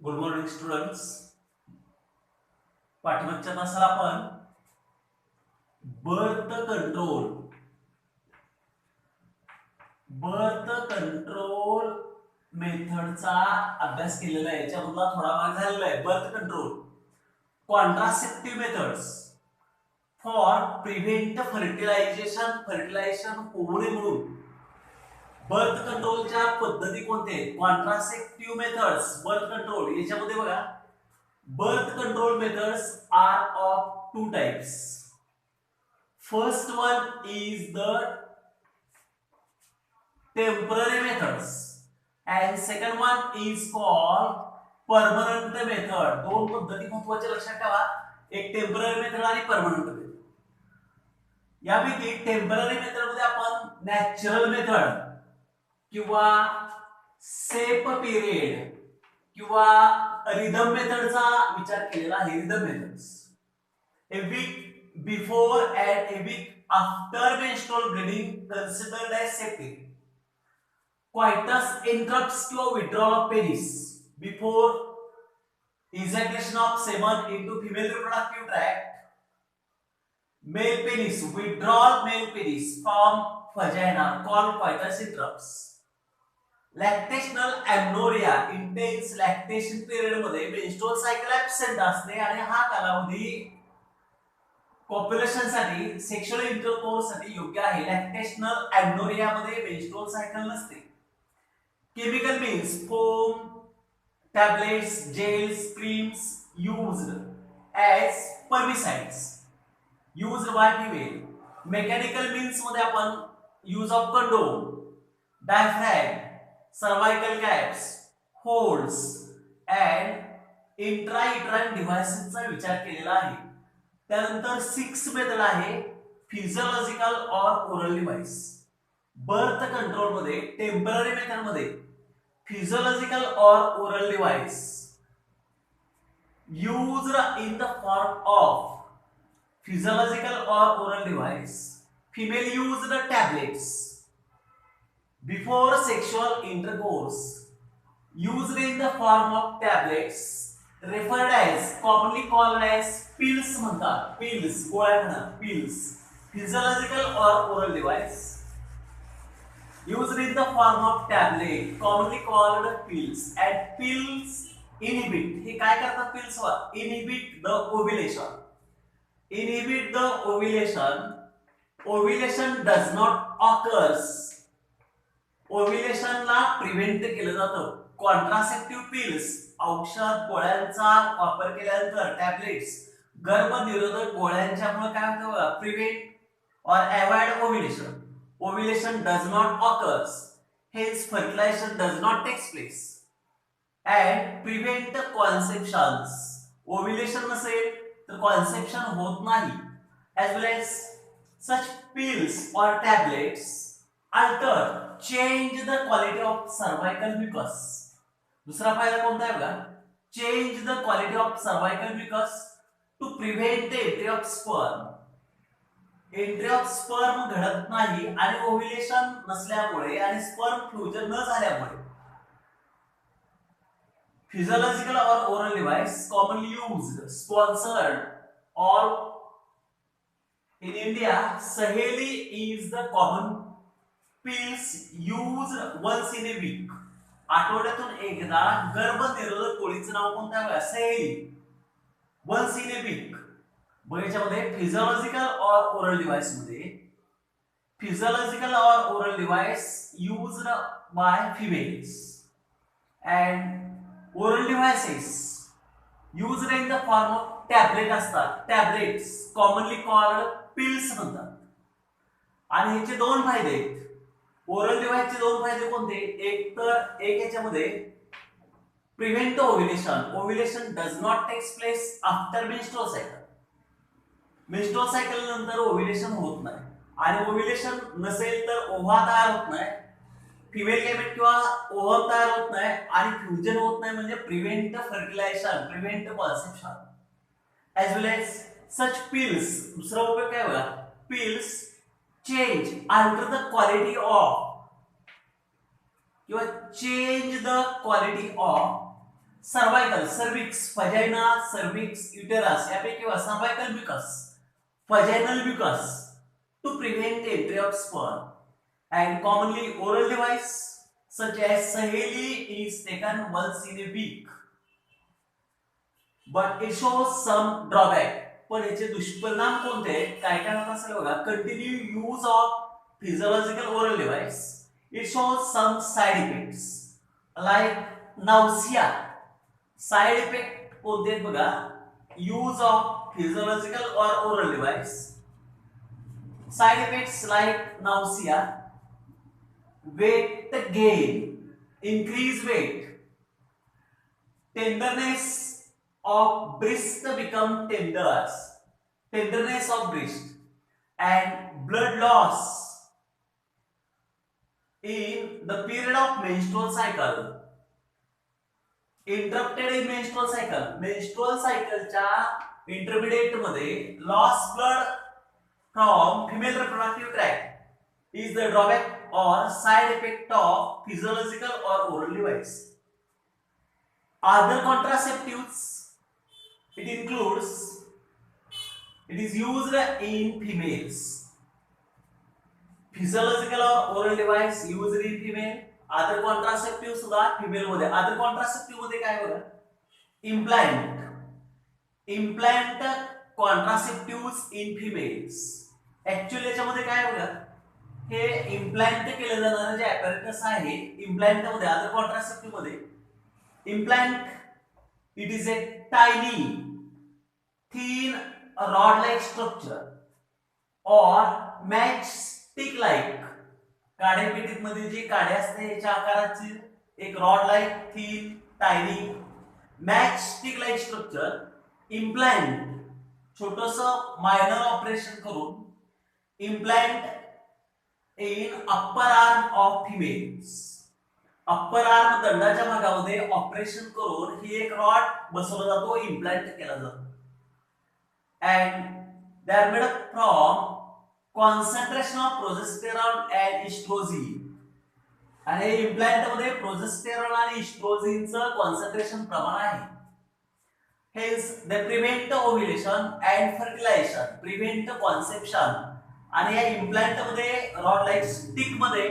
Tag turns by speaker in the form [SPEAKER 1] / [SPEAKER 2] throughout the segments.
[SPEAKER 1] Good morning students. पाठीमागच्या तासाला आपण बर्थ कंट्रोल मेथडचा अभ्यास केलेला आहे. याच्यामधला थोडा भाग झालेला आहे. Birth control contraceptive methods for prevent fertilization होऊ नये म्हणून बर्थ कंट्रोलच्या पद्धती कोणत्या आहेत? Contraceptive methods birth control. याच्यामध्ये बघा, birth control methods are of two types. First one is the temporary methods and second one is called permanent method. दोन पद्धती महत्त्वाच्या लक्षात ठेवा, एक टेम्पररी मेथड आणि परमनंट मेथड. यापैकी टेम्पररी मेथड मध्ये आपण नॅचरल मेथड किंवा सेप पिरियड किंवा रिदम मेथडचा विचार केलेला आहे. Rhythm methods a week before and a week after menstrual bleeding considered as safety. Coitus interrupts किंवा withdrawal of penis before ejaculation of semen into female reproductive tract. Male penis withdrawal male penis from vagina called coitus interrupts. Lactational amenorrhoea intense lactation period मध्ये menstrual cycle absent असते आणि हा कालावधी population साठी sexual intercourse साठी योग्य आहे. Lactational amenorrhoea मध्ये मेन्स्ट्रुअल सायकल नसते. Chemical means foam, tablets, gels, creams used as spermicides used by female. Mechanical means मध्ये आपण use of condom, diaphragm, cervical caps, holds and intrauterine डिव्हाइसेसचा विचार केलेला आहे. त्यानंतर 6 मेथड आहे physiological or oral device. Birth control मध्ये टेम्पररी मेथड मध्ये physiological or oral device used in the form of physiological or oral device. Female used tablets before sexual intercourse, used in the form of tablets, referred as commonly called as pills म्हणतात. pills गोळ्या खाणं pills. Physiological or oral device used in the form of tablet commonly called pills. And pills inhibit, हे काय करतात pills वर? inhibit the ovulation. Inhibit the ovulation. Ovulation does not occurs. ओव्ह्युलेशनला prevent केलं जातं. कॉन्ट्रासेप्टिव्ह पिल्स औषध गोळ्यांचा वापर केल्यानंतर टॅबलेट्स गर्भनिरोधक गोळ्यांच्यामुळे काय होतं? Prevent or avoid ovulation. Ovulation does not occurs. Hence fertilization does not takes place. And prevent conceptions. Ovulation नसेल तर conception होत नाही. As well as such pills or tablets alter, change the quality of cervical mucus. दूसरा फायदा कोणता आहे बघा? Change the quality of cervical mucus to prevent the entry of sperm. Entry of sperm घडत नाही आणि ओव्ह्युलेशन नसल्यामुळे आणि स्पर्म फ्युजन न झाल्यामुळे फिजियोलॉजिकल और oral device commonly used sponsored all in India. Saheli is the common pills used once in a week. आठवड्यातून एकदा गर्भनिरोधक गोळीचं नाव कोणतं आहे? सहेली. once in a week. बघ याच्यामध्ये फिजियोलॉजिकल और ओरल डिव्हाइस मध्ये फिजियोलॉजिकल और oral device used by females and oral devices used in the form of tablet असतात. टॅबलेट्स कॉमनली कॉल्ड पिल्स म्हणतात. आणि ह्याचे दोन फायदे आहेत. ओरल डिव्हाइसचे दोन फायदे कोणते? एक याच्यामध्ये prevent ovulation. Ovulation does not takes place after menstrual cycle. Menstrual cycle नंतर ओव्ह्युलेशन होत नाही आणि ओव्ह्युलेशन नसेल तर ओव्हा तयार होत नाही, फिमेल गॅमेट किंवा ओव्हम तयार होत नाही आणि फ्युजन होत नाही. म्हणजे prevent fertilisation, prevent conception. As well as such pills. दुसरा उपयोग काय बघा? Pills change, alter the quality of, किंवा change the quality of cervical, cervix, vagina, cervix, uterus यापैकी cervical mucus, vaginal mucus to prevent the entry of sperm, and commonly oral device such as Saheli is taken once in a week, but it shows some drawback. पण याचे दुष्परिणाम कोणते काय काय होत असेल बघा. Continue use of physiological oral device, it shows some side effects like nausea. Side effect कोणते आहेत बघा. Use of physiological or oral device, side effects like nausea, weight gain, increased weight, tenderness of breast become tenderness of breast, and blood loss in the period of menstrual cycle. Interrupted in menstrual सायकलच्या intermediate मध्ये loss blood from female reproductive tract is the drawback और side effect of physiological और oral device. Other contraceptives it includes, it is used in females. Physiological और oral device used in female. Other contraceptive सुद्धा female मध्ये. Other contraceptive मध्ये काय बघा. Implant contraceptive in females. Actually याच्यामध्ये काय बघा, हे इम्प्लांट केलं जाणारं जे ऍपॅरेटस आहे इम्प्लांट मध्ये, अदर कॉन्ट्रासेप्टिव्ह मध्ये implant it is a tiny thin rod like structure or matchstick like. काड्यापेटीत मध्ये जी काडे असते याच्या आकाराची एक rod like thin tiny match stick like structure. Implant छोटस मायनर ऑपरेशन करून implant in upper arm of females. Upper arm दंडाच्या भागामध्ये ऑपरेशन करून ही एक रॉड बसवला जातो, इम्प्लांट केला जातो. And they are made up from concentration of progesterone and oestrogen. आणि इम्प्लांट मध्ये प्रोजेस्टेरॉन आणि इस्ट्रोजिनचं कॉन्सन्ट्रेशन प्रमाण आहे. Hence they prevent ovulation and fertilisation, prevent conception. आणि या इम्प्लांट मध्ये रॉड लाईक स्टिक मध्ये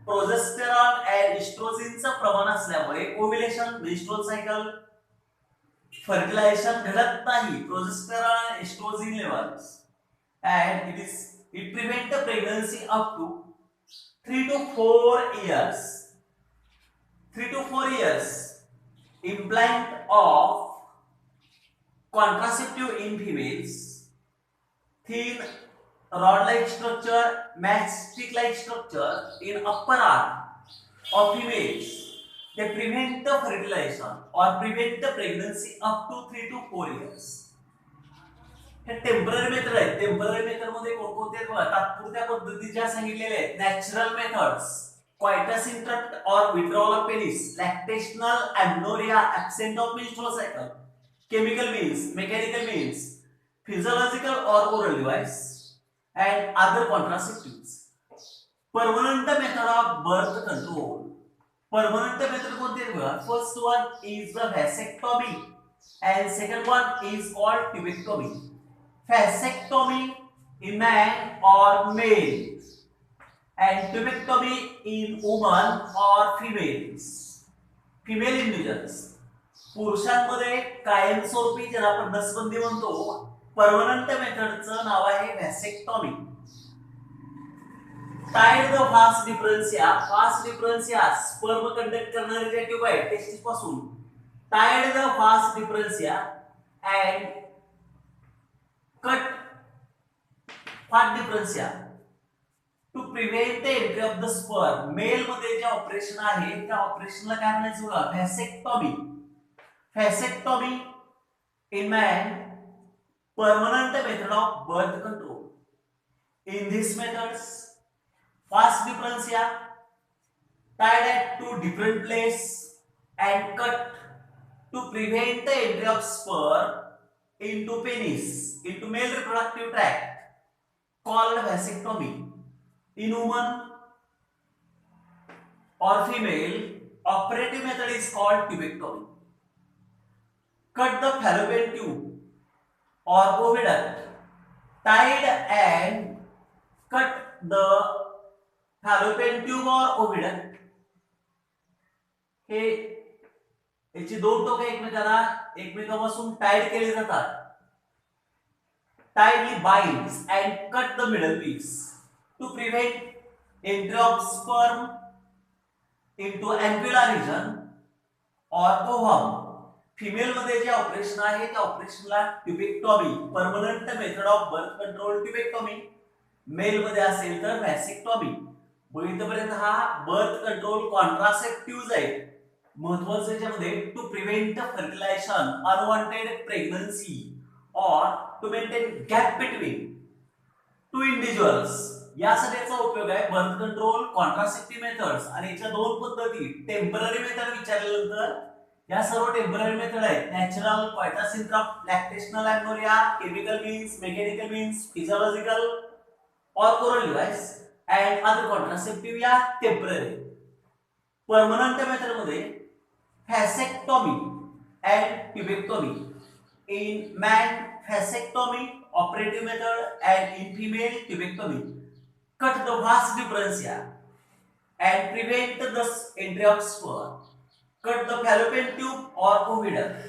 [SPEAKER 1] प्रोजेस्टेरॉन अँड इस्ट्रोजिनचं प्रमाण असल्यामुळे ओव्युलेशन, मेन्स्ट्रुअल सायकल, फर्टिलायझेशन घडत नाही. प्रोजेस्टेरॉन आणि इस्ट्रोजिन levels. And it prevent the pregnancy up to 3 to 4 years. 3 to 4 years. Implant of contraceptive in females. Thin rod-like structure, matchstick-like structure in upper arm of females. They prevent the fertilization or prevent the pregnancy up to 3 to 4 years. हे temporary method आहे. Temporary method मध्ये कोणकोणते तात्पुरत्या पद्धती ज्या सांगितलेल्या आहेत. Natural methods, coitus interrupt और withdrawal of penis, lactational amenorrhoea, absent of menstrual cycle, chemical means, mechanical means, physiological और oral device and other contraceptives. Permanent method of birth control. Permanent method कोणते आहेत बघा. First one is the vasectomy and second one is called tubectomy. Vasectomy in man or male and tubectomy in woman or females, female individuals. पुरुषांमध्ये कायमस्वरूपी ज्याला आपण नसबंदी म्हणतो, permanent मेथडचं नाव आहे vasectomy. Tied the vas deferentia sperm conduct करणारे जे ट्यूब आहे टेस्टिस पासून, tied the vas deferentia and cut फाट deferentia to prevent the entry of the sperm. Male मध्ये जे ऑपरेशन आहे त्या ऑपरेशनला काय म्हणायचं बघा, vasectomy. Vasectomy in man, permanent method of birth control. In this methods फास्ट deferentia tied at two different places and cut to prevent the entry of sperm into penis, into male reproductive tract, called vasectomy. In woman or female, operative method is called tubectomy. cut the fallopian tube or oviduct, tied and cut the fallopian tube or oviduct. हे याची दोन टोके एकमेकांपासून tied केले जातात. tightly binds and cut the middle piece to prevent entry of sperm into ampulla region or ovum. Female मध्ये जे operation आहे त्या ऑपरेशनला tubectomy, permanent method of birth control tubectomy. Male मध्ये असेल तर व्हॅसिक्टॉमी. इथपर्यंत हा बर्थ कंट्रोल कॉन्ट्रासेप्टिव्ह आहे. महत्वाचं याच्यामध्ये to prevent fertilization, unwanted pregnancy or to maintain gap between two individuals. यासाठी याचा उपयोग आहे बर्थ कंट्रोल कॉन्ट्रासेप्टिव्ह मेथड्स. आणि याच्या दोन पद्धती. टेम्पररी मेथड विचारल्यानंतर या सर्व टेम्पररी मेथड आहेत. Natural, coitus syndrome, lactational amenorrhoea, chemical means, mechanical means, physiological और oral device and other contraceptive या टेम्पररी. परमनंट मेथड मध्ये vasectomy and tubectomy. In man, vasectomy, operative method, and in female, tubectomy. Cut the vas differentia and prevent the entry of sperm. Cut the fallopian tube or oviduct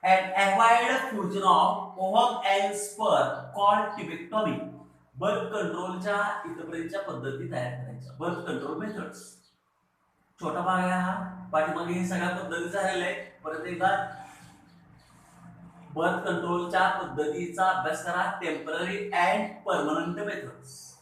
[SPEAKER 1] and avoid fusion of ovum and sperm called tubectomy. Birth कंट्रोलच्या इथपर्यंतच्या पद्धती तयार करायच्या. Birth control methods. छोटा भाग आहे हा. पाठीमागे हे सगळ्या पद्धती झालेल्या आहेत. परत एकदा बर्थ कंट्रोलच्या पद्धतीचा अभ्यास करा. Temporary and permanent methods.